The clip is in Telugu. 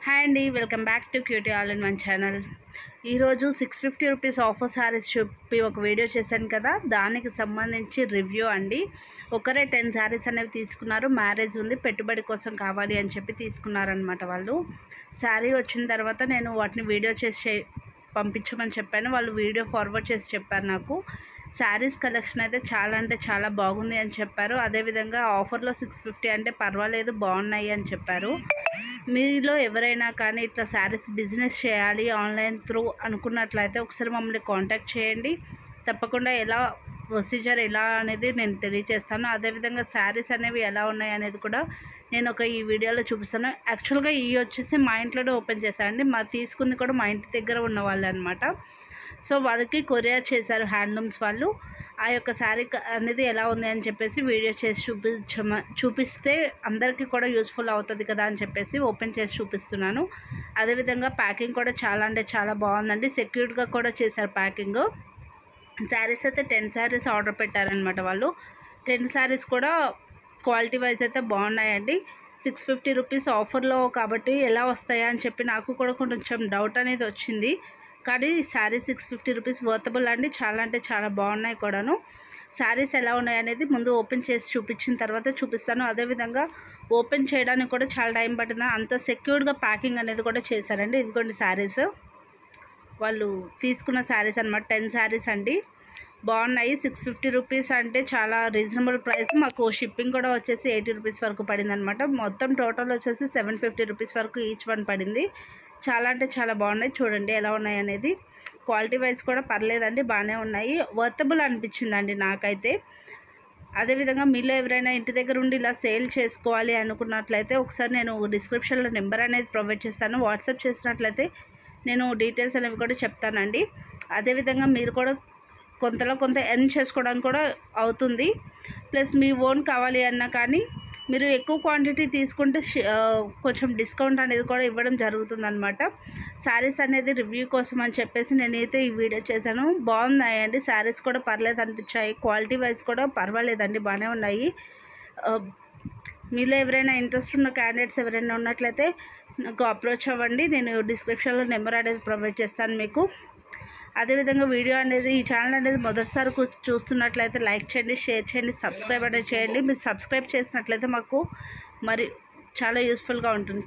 హాయ్ అండి, welcome back to QT all in one channel. ఈరోజు 650 రూపీస్ ఆఫర్ శారీస్ చెప్పి ఒక వీడియో చేశాను కదా, దానికి సంబంధించి రివ్యూ అండి. ఒకరే 10 శారీస్ అనేవి తీసుకున్నారు. మ్యారేజ్ ఉంది, పెట్టుబడి కోసం కావాలి అని చెప్పి తీసుకున్నారనమాట. వాళ్ళు శారీ వచ్చిన తర్వాత నేను వాటిని వీడియో చేసి పంపించమని చెప్పాను. వాళ్ళు వీడియో ఫార్వర్డ్ చేసి చెప్పారు నాకు. శారీస్ కలెక్షన్ అయితే చాలా అంటే చాలా బాగుంది అని చెప్పారు. అదేవిధంగా ఆఫర్లో 650 అంటే పర్వాలేదు, బాగున్నాయి అని చెప్పారు. మీలో ఎవరైనా కానీ ఇట్లా శారీస్ బిజినెస్ చేయాలి ఆన్లైన్ త్రూ అనుకున్నట్లయితే ఒకసారి మమ్మల్ని కాంటాక్ట్ చేయండి. తప్పకుండా ఎలా ప్రొసీజర్ ఎలా అనేది నేను తెలియజేస్తాను. అదేవిధంగా శారీస్ అనేవి ఎలా ఉన్నాయి అనేది కూడా నేను ఈ వీడియోలో చూపిస్తాను. యాక్చువల్గా ఇవి వచ్చేసి మా ఇంట్లోనే ఓపెన్ చేశానండి. తీసుకుంది కూడా మా ఇంటి దగ్గర ఉన్న వాళ్ళు అనమాట. సో వాళ్ళకి కొరియర్ చేశారు హ్యాండ్లూమ్స్ వాళ్ళు. ఆ యొక్క శారీ అనేది ఎలా ఉంది అని చెప్పేసి వీడియో చేసి చూపిస్తే అందరికీ కూడా యూస్ఫుల్ అవుతుంది కదా అని చెప్పేసి ఓపెన్ చేసి చూపిస్తున్నాను. అదేవిధంగా ప్యాకింగ్ కూడా చాలా అంటే చాలా బాగుందండి. సెక్యూర్డ్గా కూడా చేశారు ప్యాకింగ్. శారీస్ అయితే 10 శారీస్ ఆర్డర్ పెట్టారనమాట వాళ్ళు. 10 శారీస్ కూడా క్వాలిటీ వైజ్ అయితే బాగున్నాయండి. 650 రూపీస్ ఆఫర్లో కాబట్టి ఎలా వస్తాయా అని చెప్పి నాకు కూడా కొంచెం డౌట్ అనేది వచ్చింది. కానీ శారీస్ 650 రూపీస్ వర్తబుల్ అండి. చాలా అంటే చాలా బాగున్నాయి కూడాను. శారీస్ ఎలా ఉన్నాయి అనేది ముందు ఓపెన్ చేసి చూపించిన తర్వాత చూపిస్తాను. అదేవిధంగా ఓపెన్ చేయడానికి కూడా చాలా టైం పట్టింది. అంత సెక్యూర్డ్గా ప్యాకింగ్ అనేది కూడా చేశారండి. ఇదిగోండి శారీస్, వాళ్ళు తీసుకున్న శారీస్ అనమాట. 10 శారీస్ అండి, బాగున్నాయి. 650 రూపీస్ అంటే చాలా రీజనబుల్ ప్రైస్. మాకు షిప్పింగ్ కూడా వచ్చేసి 80 రూపీస్ వరకు పడింది అనమాట. మొత్తం టోటల్ వచ్చేసి 750 రూపీస్ వరకు ఈచ్ వన్ పడింది. చాలా అంటే చాలా బాగున్నాయి. చూడండి ఎలా ఉన్నాయి అనేది. క్వాలిటీ వైజ్ కూడా పర్లేదండి, బాగానే ఉన్నాయి. వర్తబుల్ అనిపించిందండి నాకైతే. అదేవిధంగా మీలో ఎవరైనా ఇంటి దగ్గర ఉండి ఇలా సేల్ చేసుకోవాలి అనుకున్నట్లయితే ఒకసారి నేను డిస్క్రిప్షన్లో నెంబర్ అనేది ప్రొవైడ్ చేస్తాను. వాట్సాప్ చేసినట్లయితే నేను డీటెయిల్స్ అనేవి కూడా చెప్తానండి. అదేవిధంగా మీరు కూడా కొంతలో కొంత ఎర్న్ చేసుకోవడానికి కూడా అవుతుంది. ప్లస్ మీ ఓన్ కావాలి అన్నా కానీ మీరు ఎక్కువ క్వాంటిటీ తీసుకుంటే కొంచెం డిస్కౌంట్ అనేది కూడా ఇవ్వడం జరుగుతుందన్నమాట. శారీస్ అనేది రివ్యూ కోసం అని చెప్పేసి నేనైతే ఈ వీడియో చేశాను. బాగున్నాయండి, శారీస్ కూడా పర్లేదు అనిపించాయి. క్వాలిటీ వైజ్ కూడా పర్వాలేదండి, బాగానే ఉన్నాయి. మీలో ఎవరైనా ఇంట్రెస్ట్ ఉన్న క్యాండిడేట్స్ ఎవరైనా ఉన్నట్లయితే నాకు అప్రోచ్ అవ్వండి. నేను డిస్క్రిప్షన్లో నెంబర్ అనేది ప్రొవైడ్ చేస్తాను మీకు. అదేవిధంగా వీడియో అనేది, ఈ ఛానల్ అనేది మొదటిసారి చూస్తున్నట్లయితే లైక్ చేయండి, షేర్ చేయండి, సబ్స్క్రైబ్ అనేది చేయండి. మీరు సబ్స్క్రైబ్ చేసినట్లయితే మాకు మరి చాలా యూస్ఫుల్గా ఉంటుంది.